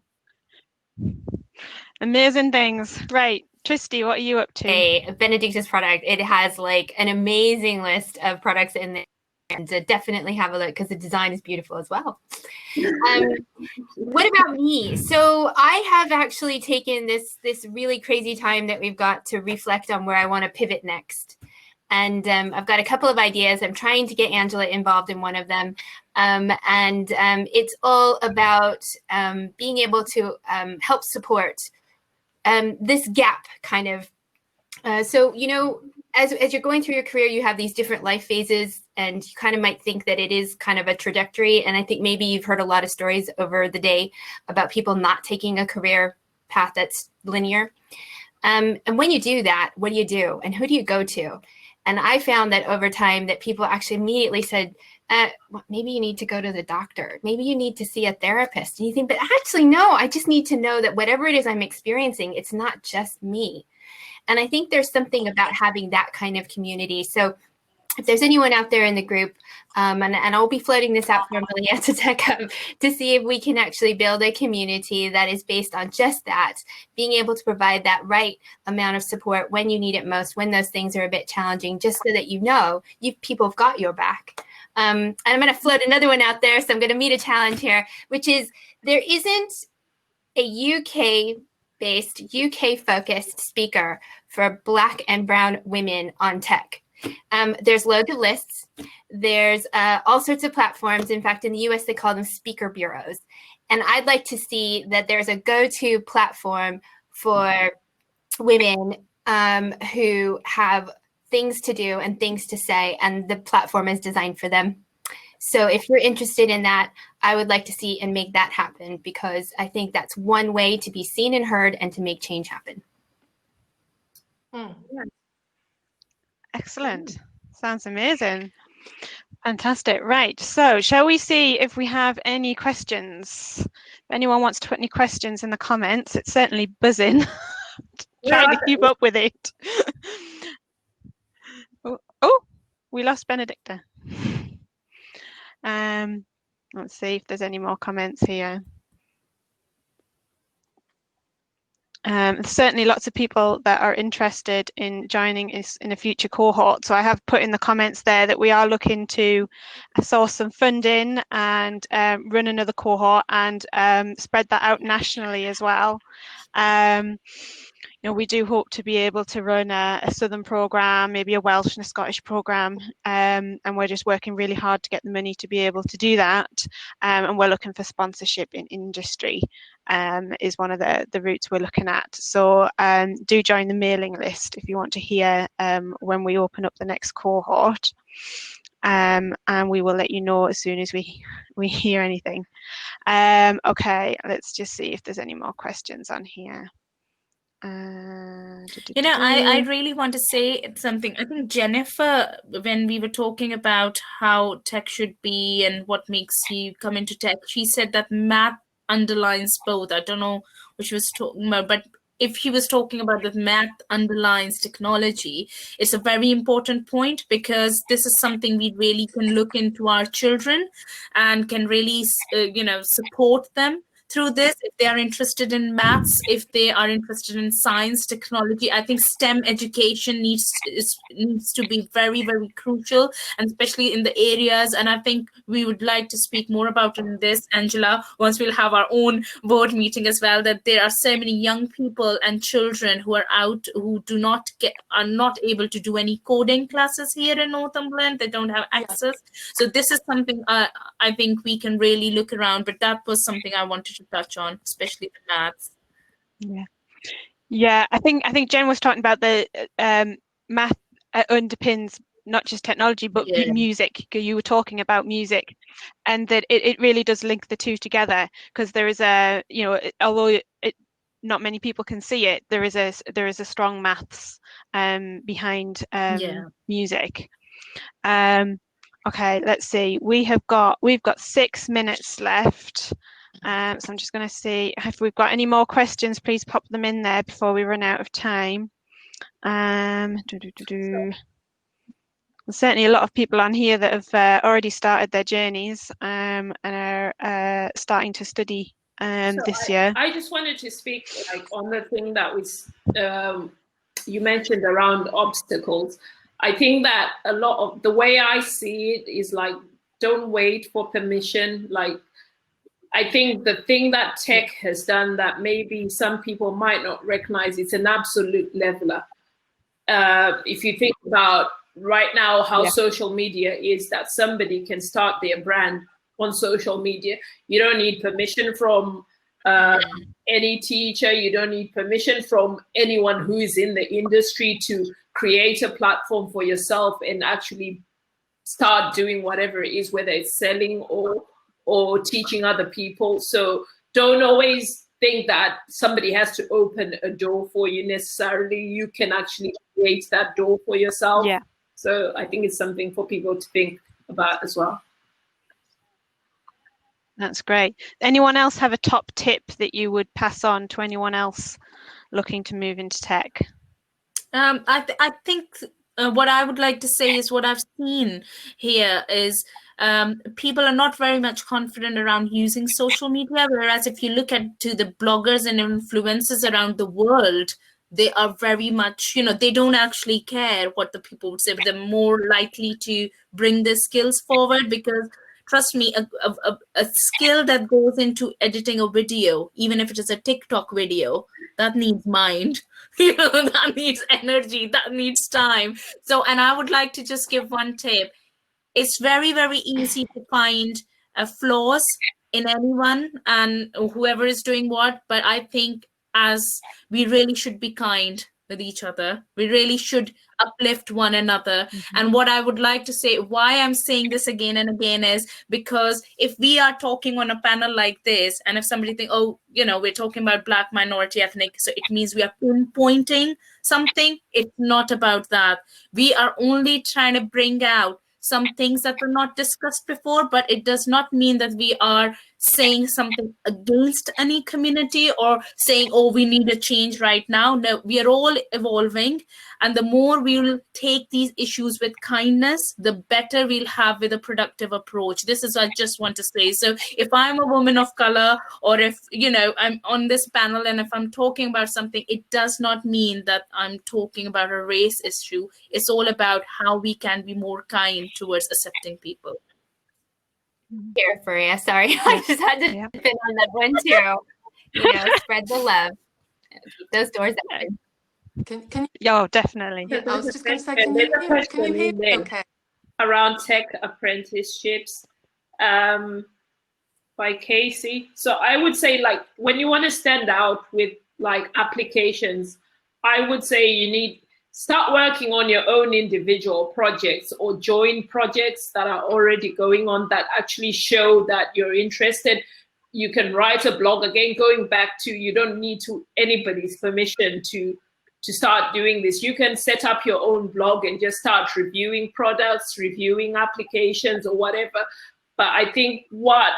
Amazing things. Right, Tristy, what are you up to? Benedicta's product, it has like an amazing list of products in there. and definitely have a look because the design is beautiful as well. What about me? So I have actually taken this really crazy time that we've got to reflect on where I want to pivot next. And I've got a couple of ideas. I'm trying to get Angela involved in one of them. It's all about being able to help support this gap kind of. So, you know, as you're going through your career, you have these different life phases, and you kind of might think that it is kind of a trajectory. And I think maybe you've heard a lot of stories over the day about people not taking a career path that's linear. And when you do that, what do? And who do you go to? And I found that over time that people actually immediately said, well, maybe you need to go to the doctor. Maybe you need to see a therapist. And you think, but actually, no, I just need to know that whatever it is I'm experiencing, it's not just me. And I think there's something about having that kind of community. So if there's anyone out there in the group, and I'll be floating this out for Amelia to TechUP to see if we can actually build a community that is based on just that, being able to provide that right amount of support when you need it most, when those things are a bit challenging, just so that you know people have got your back. And I'm going to float another one out there, so I'm going to meet a challenge here, which is there isn't a UK-based, UK-focused speaker for Black and brown women on tech. There's loads of lists. There's all sorts of platforms. In fact, in the US, they call them speaker bureaus. And I'd like to see that there's a go-to platform for women who have things to do and things to say, and the platform is designed for them. So if you're interested in that, I would like to see and make that happen, because I think that's one way to be seen and heard and to make change happen. Excellent. Sounds amazing. Fantastic. Right. So shall we see if we have any questions? If anyone wants to put any questions in the comments, it's certainly buzzing. Trying to keep up with it. Oh, we lost Benedicta. Let's see if there's any more comments here. Certainly lots of people that are interested in joining us in a future cohort. So I have put in the comments there that we are looking to source some funding and run another cohort and spread that out nationally as well. You know, we do hope to be able to run a Southern programme, maybe a Welsh and a Scottish programme, and we're just working really hard to get the money to be able to do that. And we're looking for sponsorship in industry, is one of the routes we're looking at. So do join the mailing list if you want to hear when we open up the next cohort. And we will let you know as soon as we hear anything. Okay, let's just see if there's any more questions on here. You know, I really want to say something. I think Jennifer, when we were talking about how tech should be and what makes you come into tech, she said that math underlines both. I don't know what she was talking about, but if he was talking about that math underlines technology, it's a very important point, because this is something we really can look into our children and can really, you know, support them through this. If they are interested in maths, if they are interested in science, technology, I think STEM education needs to be very, very crucial, and especially in the areas. And I think we would like to speak more about in this, Angela, once we'll have our own board meeting as well, that there are so many young people and children who are out, who are not able to do any coding classes here in Northumberland. They don't have access. So this is something I think we can really look around, but that was something I wanted to touch on, especially the maths. Yeah, I think Jen was talking about the math underpins not just technology but music. You were talking about music, and that it really does link the two together, because there is a, you know, although not many people can see it, there is a strong maths behind music. Okay, let's see. We've got 6 minutes left. So I'm just going to see if we've got any more questions. Please pop them in there before we run out of time. There's certainly a lot of people on here that have already started their journeys and are starting to study this year. I just wanted to speak on the thing that was you mentioned around obstacles. I think that a lot of the way I see it is like, don't wait for permission. Like, I think the thing that tech has done that maybe some people might not recognize, it's an absolute leveler. If you think about right now how social media is, that somebody can start their brand on social media. You don't need permission from any teacher. You don't need permission from anyone who is in the industry to create a platform for yourself and actually start doing whatever it is, whether it's selling or teaching other people. So don't always think that somebody has to open a door for you necessarily. You can actually create that door for yourself. Yeah. So I think it's something for people to think about as well. That's great. Anyone else have a top tip that you would pass on to anyone else looking to move into tech? I think what I would like to say is what I've seen here is people are not very much confident around using social media, whereas if you look at to the bloggers and influencers around the world, they are very much, they don't actually care what the people would say, but they're more likely to bring their skills forward because trust me, a skill that goes into editing a video, even if it is a TikTok video, that needs mind. That needs energy, that needs time. So, and I would like to just give one tip. It's very, very easy to find flaws in anyone and whoever is doing what, but I think as we really should be kind with each other. We really should uplift one another. Mm-hmm. And what I would like to say, why I'm saying this again and again is because if we are talking on a panel like this, and if somebody think, oh, we're talking about Black, minority, ethnic, so it means we are pinpointing something. It's not about that. We are only trying to bring out some things that were not discussed before, but it does not mean that we are saying something against any community or saying, oh, we need a change right now. No, we are all evolving. And the more we will take these issues with kindness, the better we'll have with a productive approach. This is what I just want to say. So if I'm a woman of color, or if, I'm on this panel and if I'm talking about something, it does not mean that I'm talking about a race issue. It's all about how we can be more kind towards accepting people. Here, Faria, sorry. I just had to pin on that one too. Spread the love. Keep those doors open. Can you? Oh, definitely. I was just going to say, can you hear me? Okay. Around tech apprenticeships by Casey. So I would say, like, when you want to stand out with like applications, I would say you start working on your own individual projects or join projects that are already going on that actually show that you're interested. You can write a blog, again, going back to, you don't need anybody's permission to start doing this. You can set up your own blog and just start reviewing products, reviewing applications or whatever. But I think what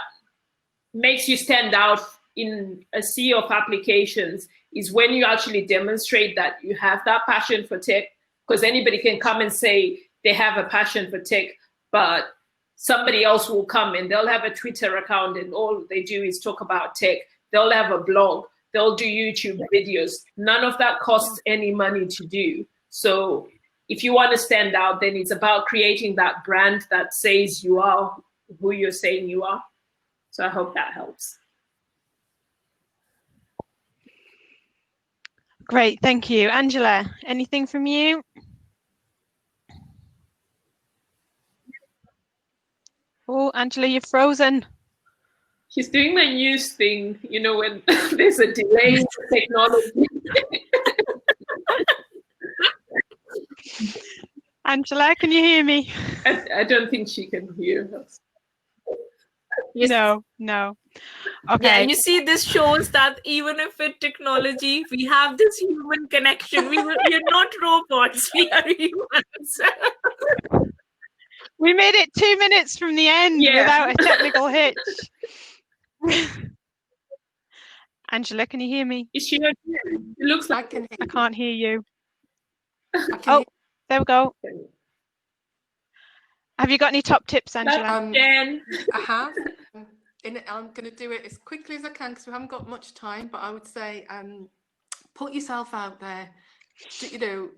makes you stand out in a sea of applications is when you actually demonstrate that you have that passion for tech, because anybody can come and say they have a passion for tech, but somebody else will come and they'll have a Twitter account and all they do is talk about tech. They'll have a blog, they'll do YouTube videos. None of that costs any money to do. So if you want to stand out, then it's about creating that brand that says you are who you're saying you are. So I hope that helps. Great, thank you. Angela, anything from you? Oh, Angela, you're frozen. She's doing the news thing, when there's a delay in technology. Angela, can you hear me? I don't think she can hear us. No. Okay. Yeah, and you see, this shows that even if with technology, we have this human connection. We're not robots, we are humans. We made it 2 minutes from the end without a technical hitch. Angela, can you hear me? Is she okay? It looks like I can't hear you. Oh, there we go. Have you got any top tips, Angela? Jen. I have. I'm going to do it as quickly as I can because we haven't got much time, but I would say put yourself out there,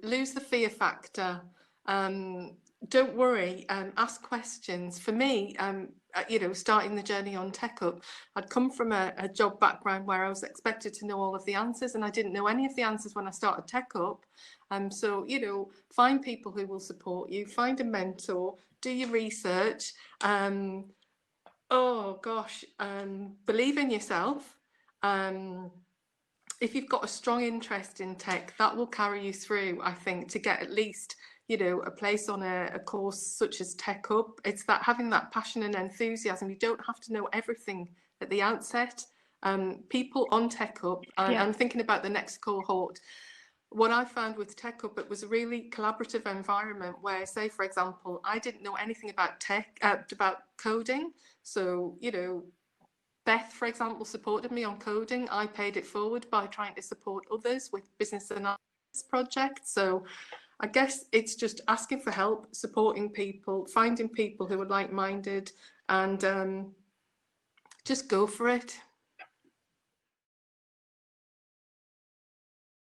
lose the fear factor. Don't worry, ask questions. For me, you know, starting the journey on TechUp, I'd come from a job background where I was expected to know all of the answers, and I didn't know any of the answers when I started TechUp. So, you know, find people who will support you, find a mentor, do your research. Oh gosh, believe in yourself. If you've got a strong interest in tech, that will carry you through, I think, to get at least, you know, a place on a course such as TechUp. It's that having that passion and enthusiasm. You don't have to know everything at the outset. People on TechUp, and I'm thinking about the next cohort. What I found with TechUp, it was a really collaborative environment where, say, for example, I didn't know anything about tech, about coding. So, you know, Beth, for example, supported me on coding. I paid it forward by trying to support others with business analysis projects. So I guess it's just asking for help, supporting people, finding people who are like-minded, and just go for it.